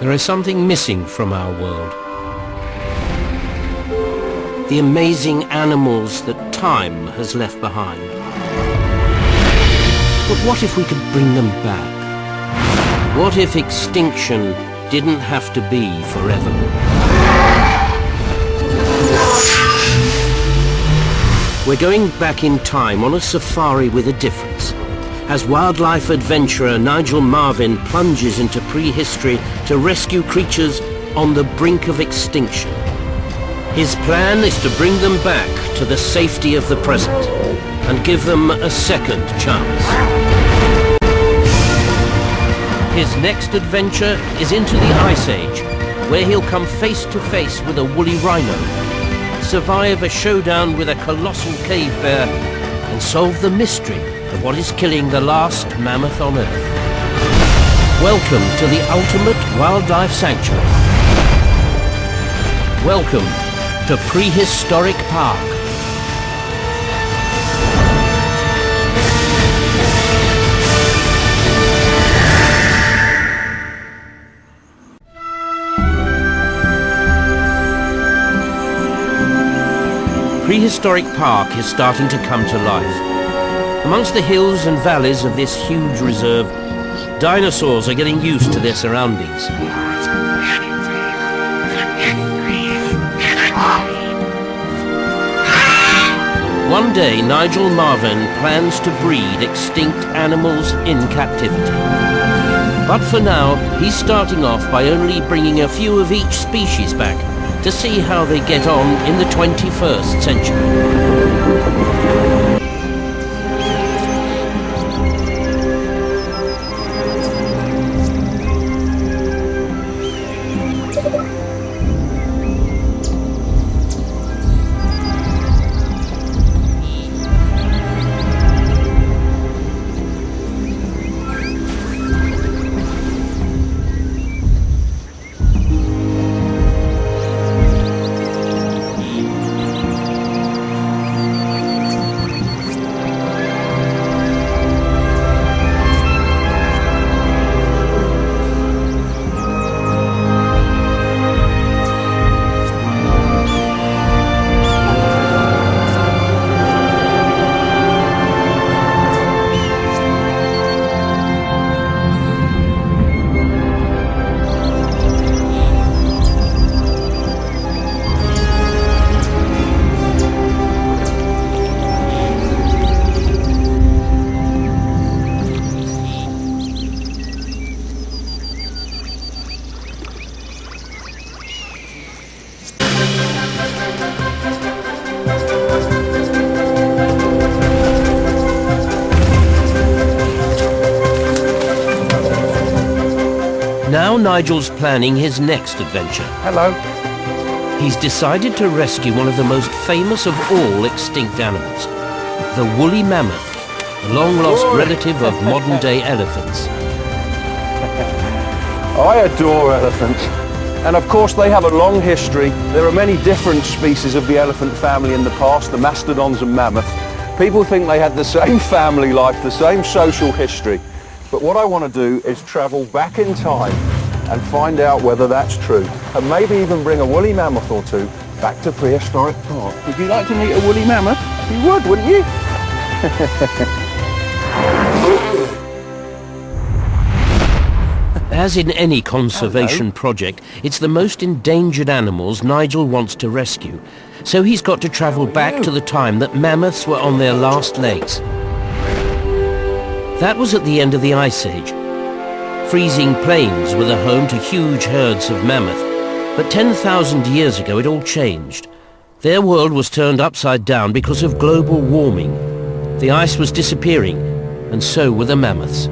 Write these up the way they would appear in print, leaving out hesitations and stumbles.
There is something missing from our world. The amazing animals that time has left behind. But what if we could bring them back? What if extinction didn't have to be forever? We're going back in time on a safari with a difference. As wildlife adventurer Nigel Marvin plunges into prehistory to rescue creatures on the brink of extinction. His plan is to bring them back to the safety of the present and give them a second chance. His next adventure is into the Ice Age, where he'll come face to face with a woolly rhino, survive a showdown with a colossal cave bear, and solve the mystery of what is killing the last mammoth on Earth. Welcome to the ultimate wildlife sanctuary. Welcome to Prehistoric Park. Prehistoric Park is starting to come to life. Amongst the hills and valleys of this huge reserve, dinosaurs are getting used to their surroundings. One day, Nigel Marvin plans to breed extinct animals in captivity. But for now, he's starting off by only bringing a few of each species back to see how they get on in the 21st century. Now Nigel's planning his next adventure. Hello. He's decided to rescue one of the most famous of all extinct animals, the woolly mammoth, the long-lost relative of modern-day elephants. I adore elephants. And of course they have a long history. There are many different species of the elephant family in the past, the mastodons and mammoth. People think they had the same family life, the same social history. But what I want to do is travel back in time and find out whether that's true. And maybe even bring a woolly mammoth or two back to Prehistoric Park. Would you like to meet a woolly mammoth? You would, wouldn't you? As in any conservation project, it's the most endangered animals Nigel wants to rescue. So he's got to travel back to the time that mammoths were on their last legs. That was at the end of the Ice Age. Freezing plains were the home to huge herds of mammoth. But 10,000 years ago it all changed. Their world was turned upside down because of global warming. The ice was disappearing, and so were the mammoths.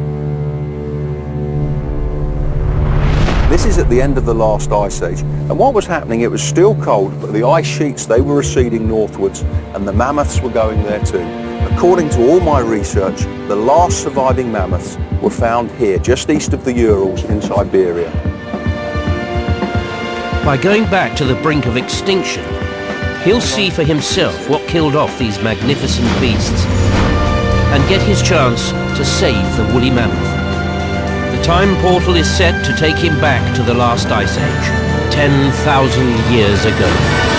This is at the end of the last ice age, and what was happening, it was still cold, but the ice sheets, they were receding northwards, and the mammoths were going there too. According to all my research, the last surviving mammoths were found here, just east of the Urals in Siberia. By going back to the brink of extinction, he'll see for himself what killed off these magnificent beasts and get his chance to save the woolly mammoth. The time portal is set to take him back to the last ice age, 10,000 years ago.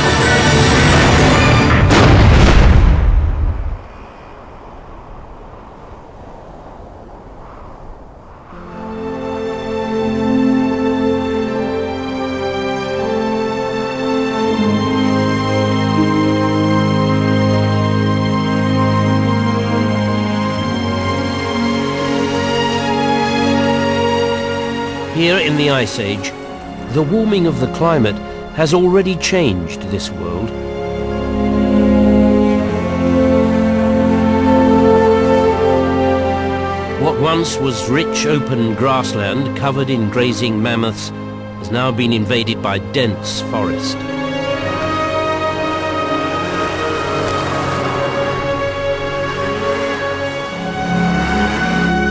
Here in the Ice Age, the warming of the climate has already changed this world. What once was rich open grassland covered in grazing mammoths has now been invaded by dense forest.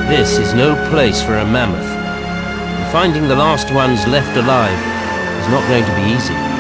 This is no place for a mammoth. Finding the last ones left alive is not going to be easy.